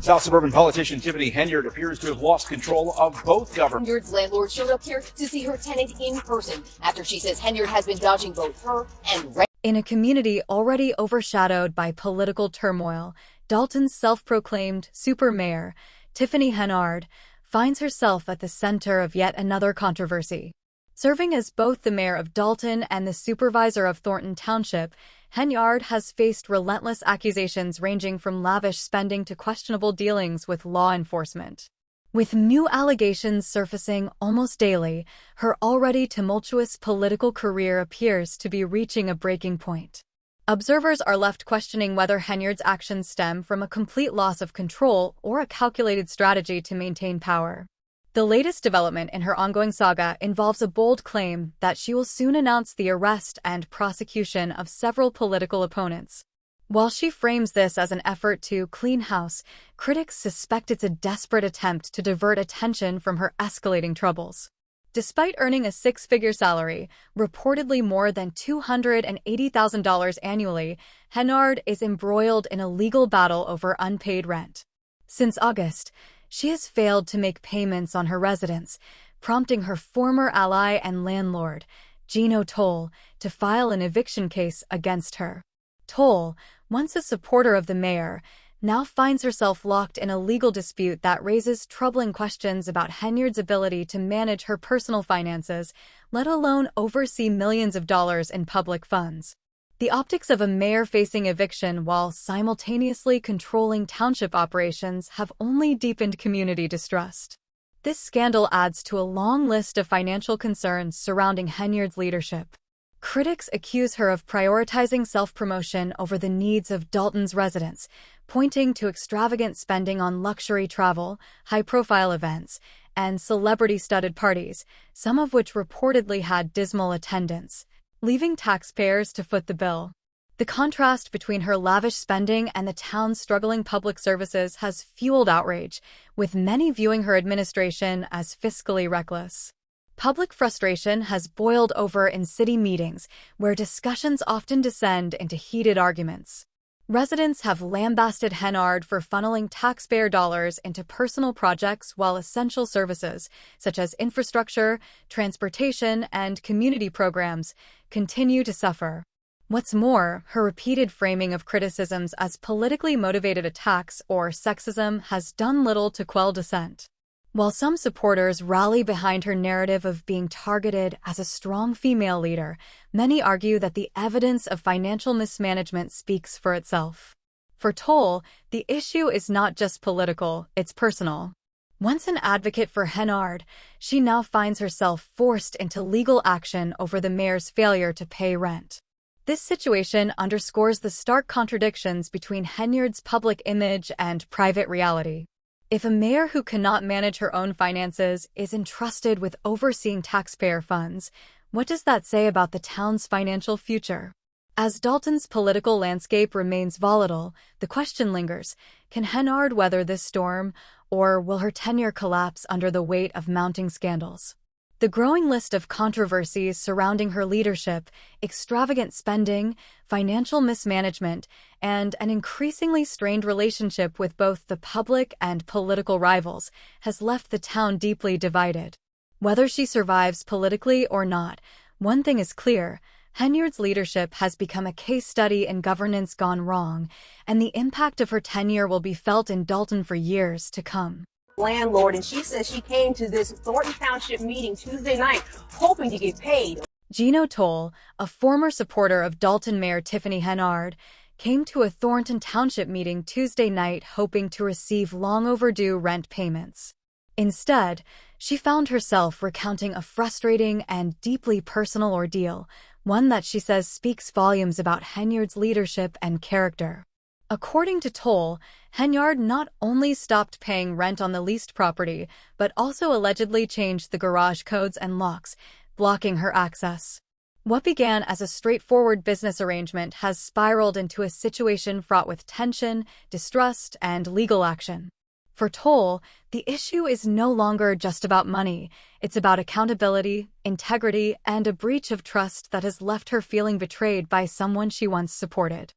South suburban politician Tiffany Henyard appears to have lost control of both governments. Henyard's landlord showed up here to see her tenant in person after she says Henyard has been dodging both her and rent. In a community already overshadowed by political turmoil, Dalton's self-proclaimed super mayor, Tiffany Henyard, finds herself at the center of yet another controversy. Serving as both the mayor of Dalton and the supervisor of Thornton Township, Henyard has faced relentless accusations ranging from lavish spending to questionable dealings with law enforcement. With new allegations surfacing almost daily, her already tumultuous political career appears to be reaching a breaking point. Observers are left questioning whether Henyard's actions stem from a complete loss of control or a calculated strategy to maintain power. The latest development in her ongoing saga involves a bold claim that she will soon announce the arrest and prosecution of several political opponents. While she frames this as an effort to clean house, critics suspect it's a desperate attempt to divert attention from her escalating troubles. Despite earning a six-figure salary, reportedly more than $280,000 annually, Henyard is embroiled in a legal battle over unpaid rent. Since August, she has failed to make payments on her residence, prompting her former ally and landlord, Gino Toll, to file an eviction case against her. Toll, once a supporter of the mayor, now finds herself locked in a legal dispute that raises troubling questions about Henyard's ability to manage her personal finances, let alone oversee millions of dollars in public funds. The optics of a mayor facing eviction while simultaneously controlling township operations have only deepened community distrust. This scandal adds to a long list of financial concerns surrounding Henyard's leadership. Critics accuse her of prioritizing self-promotion over the needs of Dalton's residents, pointing to extravagant spending on luxury travel, high-profile events, and celebrity-studded parties, some of which reportedly had dismal attendance, leaving taxpayers to foot the bill. The contrast between her lavish spending and the town's struggling public services has fueled outrage, with many viewing her administration as fiscally reckless. Public frustration has boiled over in city meetings, where discussions often descend into heated arguments. Residents have lambasted Henyard for funneling taxpayer dollars into personal projects while essential services, such as infrastructure, transportation, and community programs, continue to suffer. What's more, her repeated framing of criticisms as politically motivated attacks or sexism has done little to quell dissent. While some supporters rally behind her narrative of being targeted as a strong female leader, many argue that the evidence of financial mismanagement speaks for itself. For Toll, the issue is not just political, it's personal. Once an advocate for Henyard, she now finds herself forced into legal action over the mayor's failure to pay rent. This situation underscores the stark contradictions between Henyard's public image and private reality. If a mayor who cannot manage her own finances is entrusted with overseeing taxpayer funds, what does that say about the town's financial future? As Dalton's political landscape remains volatile, the question lingers: can Henyard weather this storm, or will her tenure collapse under the weight of mounting scandals? The growing list of controversies surrounding her leadership, extravagant spending, financial mismanagement, and an increasingly strained relationship with both the public and political rivals has left the town deeply divided. Whether she survives politically or not, one thing is clear: Henyard's leadership has become a case study in governance gone wrong, and the impact of her tenure will be felt in Dalton for years to come. Landlord, and she says she came to this Thornton Township meeting Tuesday night hoping to get paid. Gino Toll, a former supporter of Dalton Mayor Tiffany Henyard, came to a Thornton Township meeting Tuesday night hoping to receive long overdue rent payments. Instead, she found herself recounting a frustrating and deeply personal ordeal, one that she says speaks volumes about Henyard's leadership and character. According to Toll, Henyard not only stopped paying rent on the leased property, but also allegedly changed the garage codes and locks, blocking her access. What began as a straightforward business arrangement has spiraled into a situation fraught with tension, distrust, and legal action. For Toll, the issue is no longer just about money. It's about accountability, integrity, and a breach of trust that has left her feeling betrayed by someone she once supported.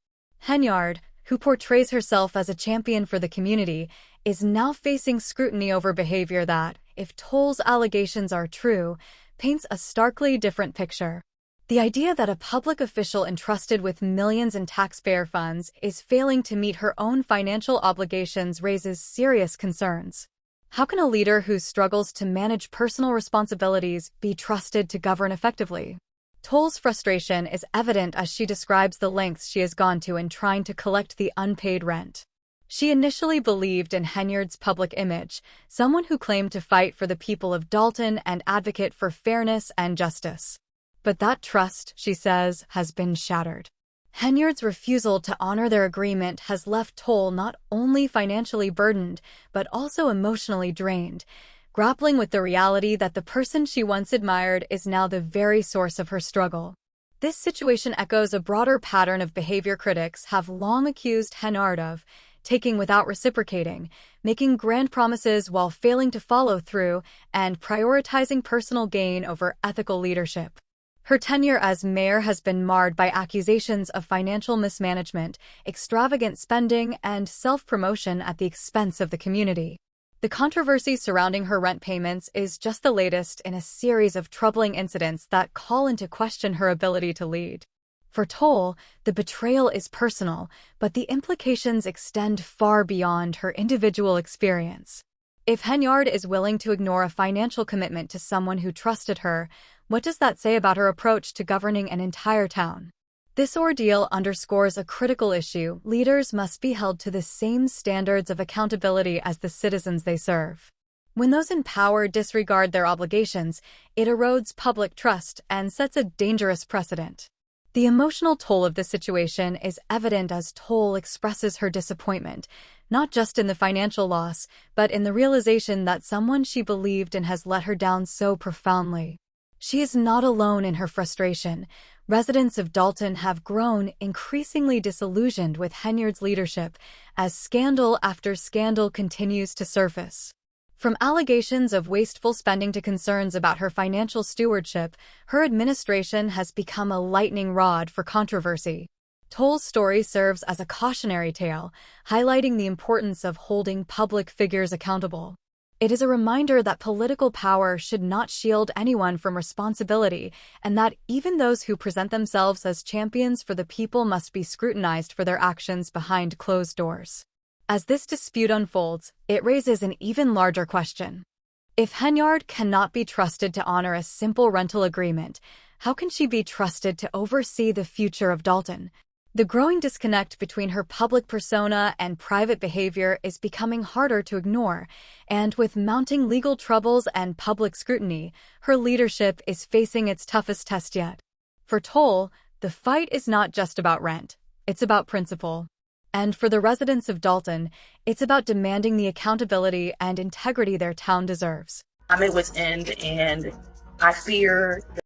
Henyard, who portrays herself as a champion for the community, is now facing scrutiny over behavior that, if Toll's allegations are true, paints a starkly different picture. The idea that a public official entrusted with millions in taxpayer funds is failing to meet her own financial obligations raises serious concerns. How can a leader who struggles to manage personal responsibilities be trusted to govern effectively? Toll's frustration is evident as she describes the lengths she has gone to in trying to collect the unpaid rent. She initially believed in Henyard's public image, someone who claimed to fight for the people of Dalton and advocate for fairness and justice. But that trust, she says, has been shattered. Henyard's refusal to honor their agreement has left Toll not only financially burdened, but also emotionally drained, grappling with the reality that the person she once admired is now the very source of her struggle. This situation echoes a broader pattern of behavior critics have long accused Henyard of: taking without reciprocating, making grand promises while failing to follow through, and prioritizing personal gain over ethical leadership. Her tenure as mayor has been marred by accusations of financial mismanagement, extravagant spending, and self-promotion at the expense of the community. The controversy surrounding her rent payments is just the latest in a series of troubling incidents that call into question her ability to lead. For Toll, the betrayal is personal, but the implications extend far beyond her individual experience. If Henyard is willing to ignore a financial commitment to someone who trusted her, what does that say about her approach to governing an entire town? This ordeal underscores a critical issue: leaders must be held to the same standards of accountability as the citizens they serve. When those in power disregard their obligations, it erodes public trust and sets a dangerous precedent. The emotional toll of this situation is evident as Toll expresses her disappointment, not just in the financial loss, but in the realization that someone she believed in has let her down so profoundly. She is not alone in her frustration. Residents of Dalton have grown increasingly disillusioned with Henyard's leadership as scandal after scandal continues to surface. From allegations of wasteful spending to concerns about her financial stewardship, her administration has become a lightning rod for controversy. Toll's story serves as a cautionary tale, highlighting the importance of holding public figures accountable. It is a reminder that political power should not shield anyone from responsibility, and that even those who present themselves as champions for the people must be scrutinized for their actions behind closed doors. As this dispute unfolds, it raises an even larger question. If Henyard cannot be trusted to honor a simple rental agreement, how can she be trusted to oversee the future of Dalton? The growing disconnect between her public persona and private behavior is becoming harder to ignore, and with mounting legal troubles and public scrutiny, her leadership is facing its toughest test yet. For Toll, the fight is not just about rent, it's about principle. And for the residents of Dalton, it's about demanding the accountability and integrity their town deserves. I'm at wit's end, and I fear that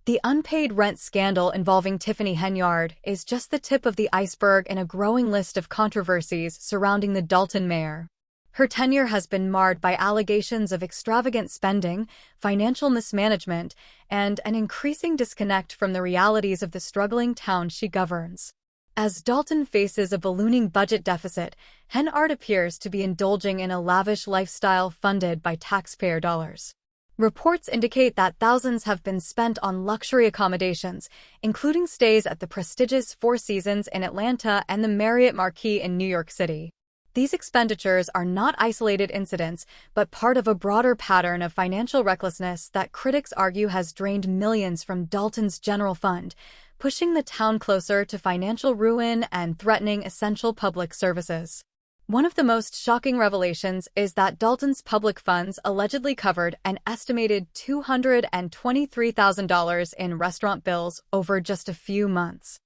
the unpaid rent scandal involving Tiffany Henyard is just the tip of the iceberg in a growing list of controversies surrounding the Dalton mayor. Her tenure has been marred by allegations of extravagant spending, financial mismanagement, and an increasing disconnect from the realities of the struggling town she governs. As Dalton faces a ballooning budget deficit, Henyard appears to be indulging in a lavish lifestyle funded by taxpayer dollars. Reports indicate that thousands have been spent on luxury accommodations, including stays at the prestigious Four Seasons in Atlanta and the Marriott Marquis in New York City. These expenditures are not isolated incidents, but part of a broader pattern of financial recklessness that critics argue has drained millions from Dalton's general fund, pushing the town closer to financial ruin and threatening essential public services. One of the most shocking revelations is that Dalton's public funds allegedly covered an estimated $223,000 in restaurant bills over just a few months.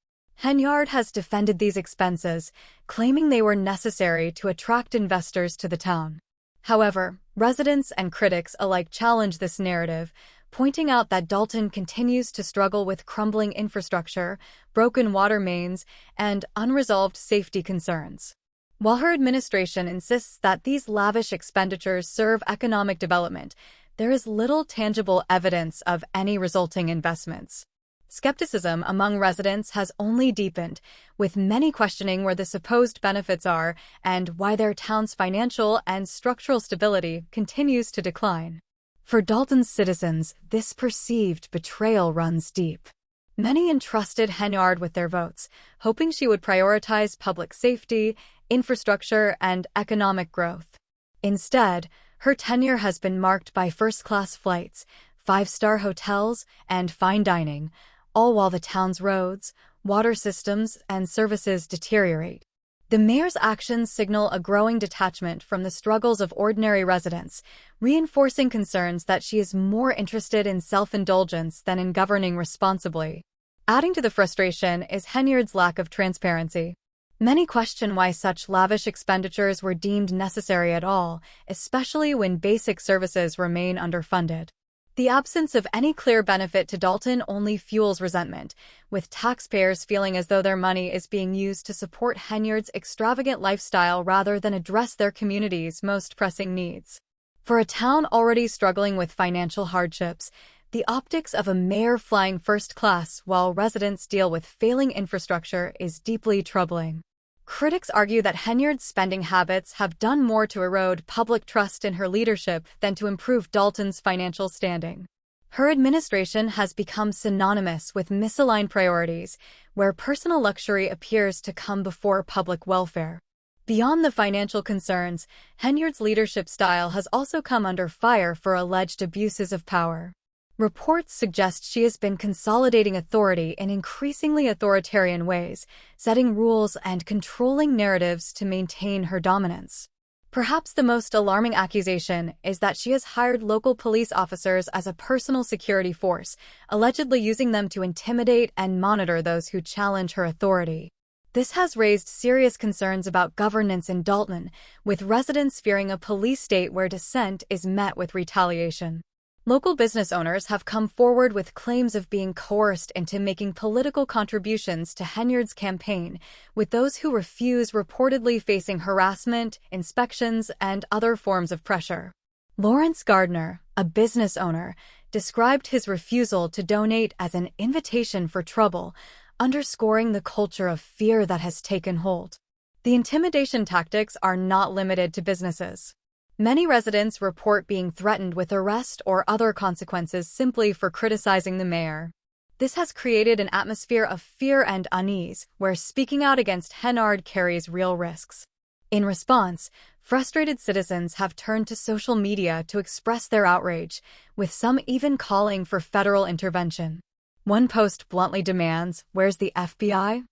Henyard has defended these expenses, claiming they were necessary to attract investors to the town. However, residents and critics alike challenge this narrative, pointing out that Dalton continues to struggle with crumbling infrastructure, broken water mains, and unresolved safety concerns. While her administration insists that these lavish expenditures serve economic development, there is little tangible evidence of any resulting investments. Skepticism among residents has only deepened, with many questioning where the supposed benefits are and why their town's financial and structural stability continues to decline. For Dalton's citizens, this perceived betrayal runs deep. Many entrusted Henyard with their votes, hoping she would prioritize public safety, infrastructure, and economic growth. Instead, her tenure has been marked by first-class flights, five-star hotels, and fine dining, all while the town's roads, water systems, and services deteriorate. The mayor's actions signal a growing detachment from the struggles of ordinary residents, reinforcing concerns that she is more interested in self-indulgence than in governing responsibly. Adding to the frustration is Henyard's lack of transparency. Many question why such lavish expenditures were deemed necessary at all, especially when basic services remain underfunded. The absence of any clear benefit to Dalton only fuels resentment, with taxpayers feeling as though their money is being used to support Henyard's extravagant lifestyle rather than address their community's most pressing needs. For a town already struggling with financial hardships, the optics of a mayor flying first class while residents deal with failing infrastructure is deeply troubling. Critics argue that Henyard's spending habits have done more to erode public trust in her leadership than to improve Dalton's financial standing. Her administration has become synonymous with misaligned priorities, where personal luxury appears to come before public welfare. Beyond the financial concerns, Henyard's leadership style has also come under fire for alleged abuses of power. Reports suggest she has been consolidating authority in increasingly authoritarian ways, setting rules and controlling narratives to maintain her dominance. Perhaps the most alarming accusation is that she has hired local police officers as a personal security force, allegedly using them to intimidate and monitor those who challenge her authority. This has raised serious concerns about governance in Dalton, with residents fearing a police state where dissent is met with retaliation. Local business owners have come forward with claims of being coerced into making political contributions to Henyard's campaign, with those who refuse reportedly facing harassment, inspections, and other forms of pressure. Lawrence Gardner, a business owner, described his refusal to donate as an invitation for trouble, underscoring the culture of fear that has taken hold. The intimidation tactics are not limited to businesses. Many residents report being threatened with arrest or other consequences simply for criticizing the mayor. This has created an atmosphere of fear and unease, where speaking out against Henyard carries real risks. In response, frustrated citizens have turned to social media to express their outrage, with some even calling for federal intervention. One post bluntly demands, "Where's the FBI?"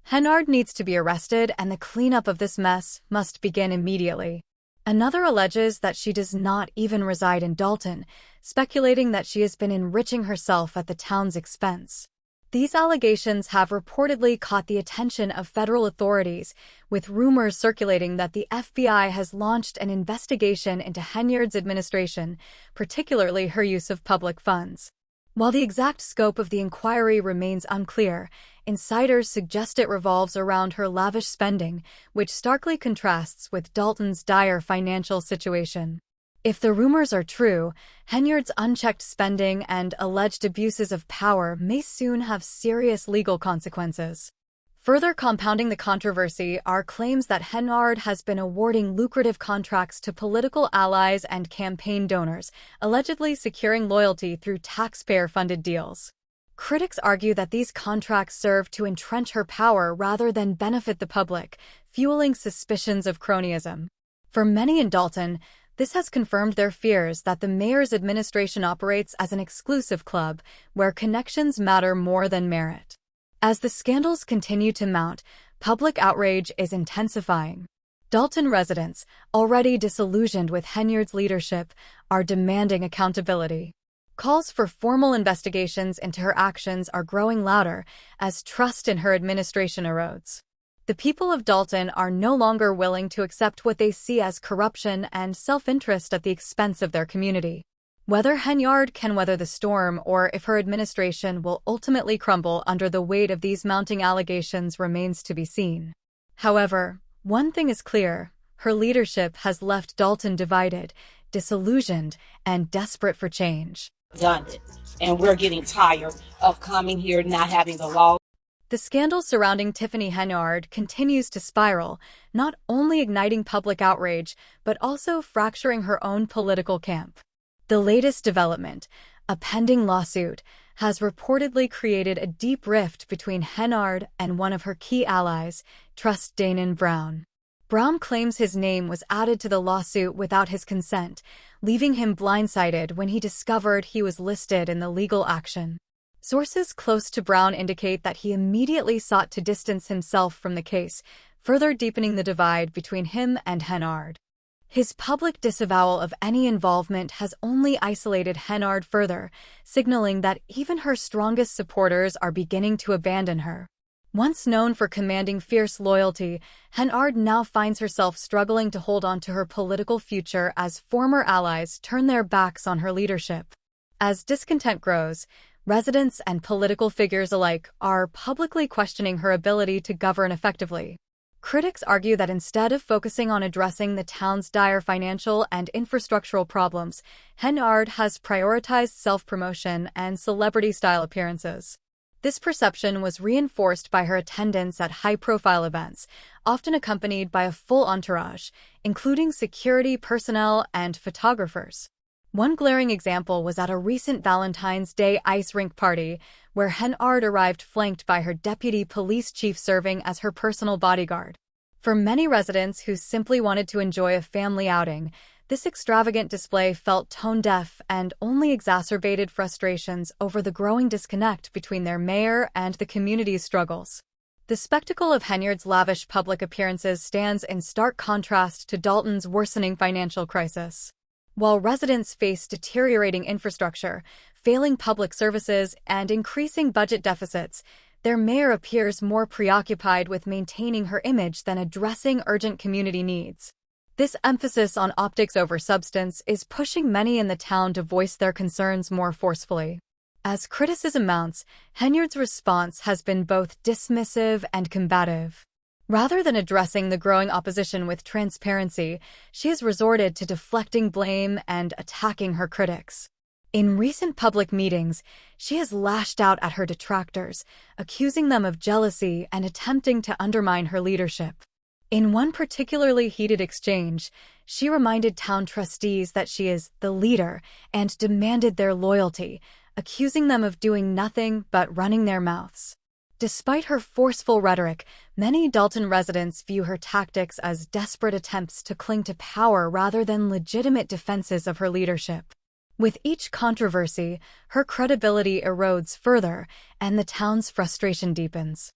Henyard needs to be arrested, and the cleanup of this mess must begin immediately. Another alleges that she does not even reside in Dalton, speculating that she has been enriching herself at the town's expense. These allegations have reportedly caught the attention of federal authorities, with rumors circulating that the FBI has launched an investigation into Henyard's administration, particularly her use of public funds. While the exact scope of the inquiry remains unclear, insiders suggest it revolves around her lavish spending, which starkly contrasts with Dalton's dire financial situation. If the rumors are true, Henyard's unchecked spending and alleged abuses of power may soon have serious legal consequences. Further compounding the controversy are claims that Henyard has been awarding lucrative contracts to political allies and campaign donors, allegedly securing loyalty through taxpayer-funded deals. Critics argue that these contracts serve to entrench her power rather than benefit the public, fueling suspicions of cronyism. For many in Dalton, this has confirmed their fears that the mayor's administration operates as an exclusive club, where connections matter more than merit. As the scandals continue to mount, public outrage is intensifying. Dalton residents, already disillusioned with Henyard's leadership, are demanding accountability. Calls for formal investigations into her actions are growing louder as trust in her administration erodes. The people of Dalton are no longer willing to accept what they see as corruption and self-interest at the expense of their community. Whether Henyard can weather the storm or if her administration will ultimately crumble under the weight of these mounting allegations remains to be seen. However, one thing is clear: her leadership has left Dalton divided, disillusioned, and desperate for change. redundant. And we're getting tired of coming here not having the law. The scandal surrounding Tiffany Henyard continues to spiral, not only igniting public outrage, but also fracturing her own political camp. The latest development, a pending lawsuit, has reportedly created a deep rift between Henyard and one of her key allies, Trust Danon Brown. Brown claims his name was added to the lawsuit without his consent, leaving him blindsided when he discovered he was listed in the legal action. Sources close to Brown indicate that he immediately sought to distance himself from the case, further deepening the divide between him and Henyard. His public disavowal of any involvement has only isolated Henyard further, signaling that even her strongest supporters are beginning to abandon her. Once known for commanding fierce loyalty, Henyard now finds herself struggling to hold on to her political future as former allies turn their backs on her leadership. As discontent grows, residents and political figures alike are publicly questioning her ability to govern effectively. Critics argue that instead of focusing on addressing the town's dire financial and infrastructural problems, Henyard has prioritized self-promotion and celebrity-style appearances. This perception was reinforced by her attendance at high-profile events, often accompanied by a full entourage, including security personnel and photographers. One glaring example was at a recent Valentine's Day ice rink party, where Henyard arrived flanked by her deputy police chief serving as her personal bodyguard. For many residents who simply wanted to enjoy a family outing, this extravagant display felt tone-deaf and only exacerbated frustrations over the growing disconnect between their mayor and the community's struggles. The spectacle of Henyard's lavish public appearances stands in stark contrast to Dalton's worsening financial crisis. While residents face deteriorating infrastructure, failing public services, and increasing budget deficits, their mayor appears more preoccupied with maintaining her image than addressing urgent community needs. This emphasis on optics over substance is pushing many in the town to voice their concerns more forcefully. As criticism mounts, Henyard's response has been both dismissive and combative. Rather than addressing the growing opposition with transparency, she has resorted to deflecting blame and attacking her critics. In recent public meetings, she has lashed out at her detractors, accusing them of jealousy and attempting to undermine her leadership. In one particularly heated exchange, she reminded town trustees that she is the leader and demanded their loyalty, accusing them of doing nothing but running their mouths. Despite her forceful rhetoric, many Dalton residents view her tactics as desperate attempts to cling to power rather than legitimate defenses of her leadership. With each controversy, her credibility erodes further, and the town's frustration deepens.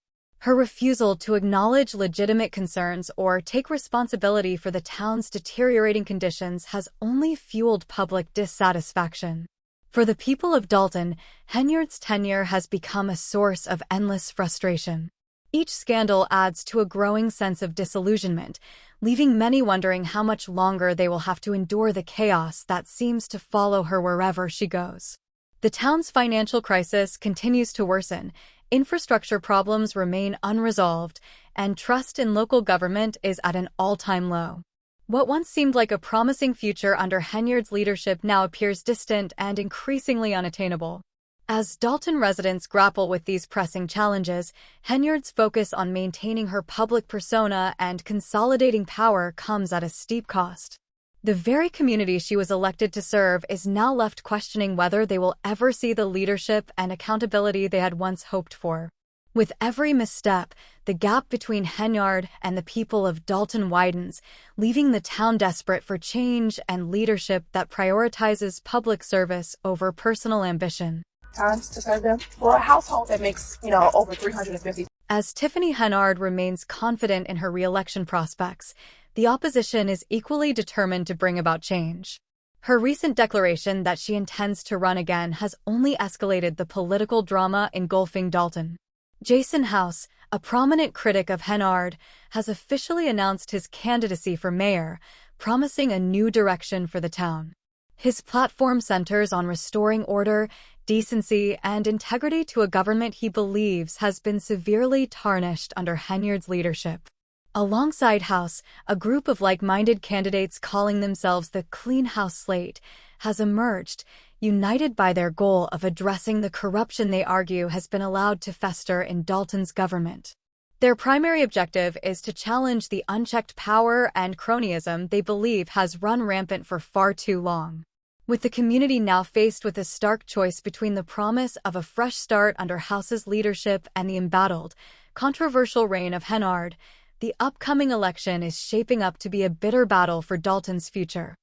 Her refusal to acknowledge legitimate concerns or take responsibility for the town's deteriorating conditions has only fueled public dissatisfaction. For the people of Dalton, Henyard's tenure has become a source of endless frustration. Each scandal adds to a growing sense of disillusionment, leaving many wondering how much longer they will have to endure the chaos that seems to follow her wherever she goes. The town's financial crisis continues to worsen, infrastructure problems remain unresolved, and trust in local government is at an all-time low. What once seemed like a promising future under Henyard's leadership now appears distant and increasingly unattainable. As Dalton residents grapple with these pressing challenges, Henyard's focus on maintaining her public persona and consolidating power comes at a steep cost. The very community she was elected to serve is now left questioning whether they will ever see the leadership and accountability they had once hoped for. With every misstep, the gap between Henyard and the people of Dalton widens, leaving the town desperate for change and leadership that prioritizes public service over personal ambition. Times to serve them for a household that makes, over 350. As Tiffany Henyard remains confident in her re-election prospects, the opposition is equally determined to bring about change. Her recent declaration that she intends to run again has only escalated the political drama engulfing Dalton. Jason House, a prominent critic of Henyard, has officially announced his candidacy for mayor, promising a new direction for the town. His platform centers on restoring order, decency, and integrity to a government he believes has been severely tarnished under Henyard's leadership. Alongside House, a group of like-minded candidates calling themselves the Clean House Slate has emerged, united by their goal of addressing the corruption they argue has been allowed to fester in Dalton's government. Their primary objective is to challenge the unchecked power and cronyism they believe has run rampant for far too long. With the community now faced with a stark choice between the promise of a fresh start under House's leadership and the embattled, controversial reign of Henyard, the upcoming election is shaping up to be a bitter battle for Dalton's future.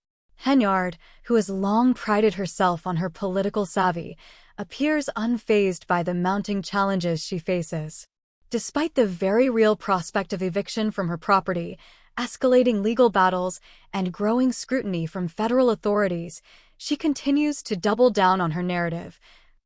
Henyard, who has long prided herself on her political savvy, appears unfazed by the mounting challenges she faces. Despite the very real prospect of eviction from her property, escalating legal battles, and growing scrutiny from federal authorities, she continues to double down on her narrative,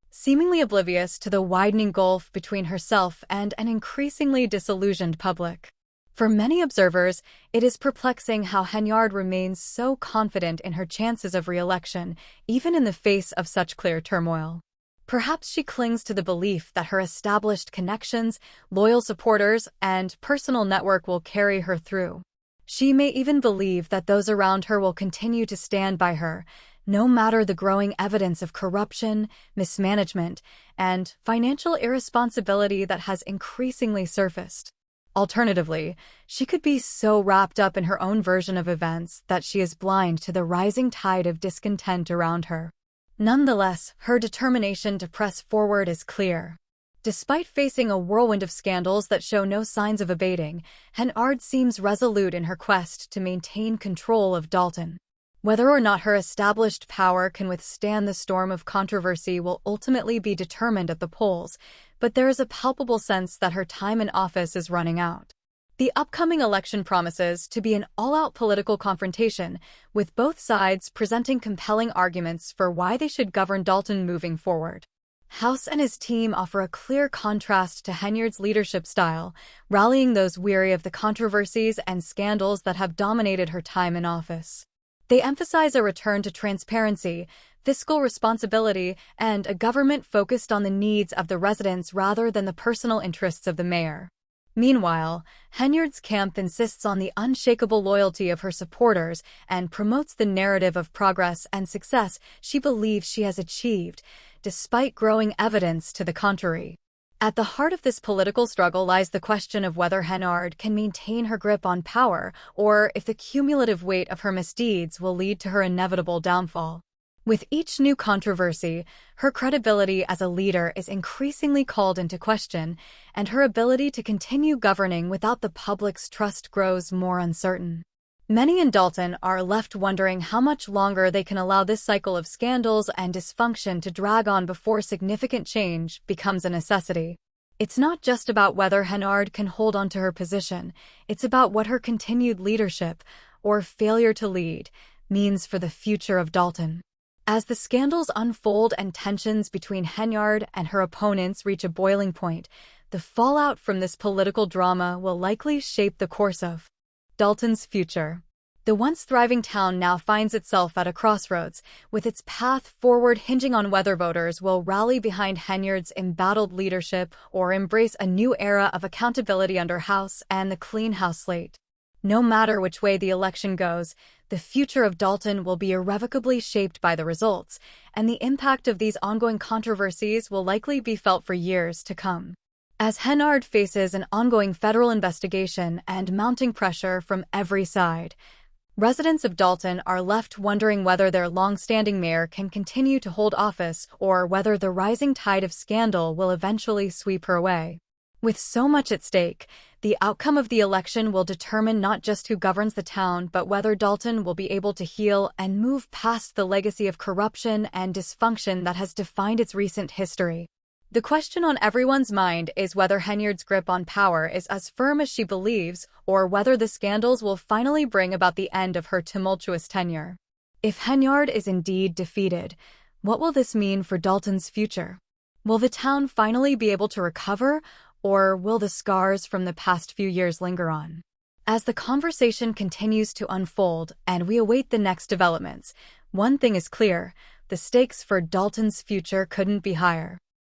seemingly oblivious to the widening gulf between herself and an increasingly disillusioned public. For many observers, it is perplexing how Henyard remains so confident in her chances of re-election, even in the face of such clear turmoil. Perhaps she clings to the belief that her established connections, loyal supporters, and personal network will carry her through. She may even believe that those around her will continue to stand by her, no matter the growing evidence of corruption, mismanagement, and financial irresponsibility that has increasingly surfaced. Alternatively, she could be so wrapped up in her own version of events that she is blind to the rising tide of discontent around her. Nonetheless, her determination to press forward is clear. Despite facing a whirlwind of scandals that show no signs of abating, Henyard seems resolute in her quest to maintain control of Dalton. Whether or not her established power can withstand the storm of controversy will ultimately be determined at the polls, but there is a palpable sense that her time in office is running out. The upcoming election promises to be an all-out political confrontation, with both sides presenting compelling arguments for why they should govern Dalton moving forward. House and his team offer a clear contrast to Henyard's leadership style, rallying those weary of the controversies and scandals that have dominated her time in office. They emphasize a return to transparency, fiscal responsibility, and a government focused on the needs of the residents rather than the personal interests of the mayor. Meanwhile, Henyard's camp insists on the unshakable loyalty of her supporters and promotes the narrative of progress and success she believes she has achieved, despite growing evidence to the contrary. At the heart of this political struggle lies the question of whether Henyard can maintain her grip on power, or if the cumulative weight of her misdeeds will lead to her inevitable downfall. With each new controversy, her credibility as a leader is increasingly called into question, and her ability to continue governing without the public's trust grows more uncertain. Many in Dalton are left wondering how much longer they can allow this cycle of scandals and dysfunction to drag on before significant change becomes a necessity. It's not just about whether Henyard can hold on to her position, it's about what her continued leadership, or failure to lead, means for the future of Dalton. As the scandals unfold and tensions between Henyard and her opponents reach a boiling point, the fallout from this political drama will likely shape the course of Dalton's future. The once thriving town now finds itself at a crossroads, with its path forward hinging on whether voters will rally behind Henyard's embattled leadership or embrace a new era of accountability under House and the clean house slate. No matter which way the election goes, the future of Dalton will be irrevocably shaped by the results, and the impact of these ongoing controversies will likely be felt for years to come. As Henyard faces an ongoing federal investigation and mounting pressure from every side, residents of Dalton are left wondering whether their long-standing mayor can continue to hold office or whether the rising tide of scandal will eventually sweep her away. With so much at stake, the outcome of the election will determine not just who governs the town, but whether Dalton will be able to heal and move past the legacy of corruption and dysfunction that has defined its recent history. The question on everyone's mind is whether Henyard's grip on power is as firm as she believes, or whether the scandals will finally bring about the end of her tumultuous tenure. If Henyard is indeed defeated, what will this mean for Dalton's future? Will the town finally be able to recover, or will the scars from the past few years linger on? As the conversation continues to unfold and we await the next developments, one thing is clear: the stakes for Dalton's future couldn't be higher.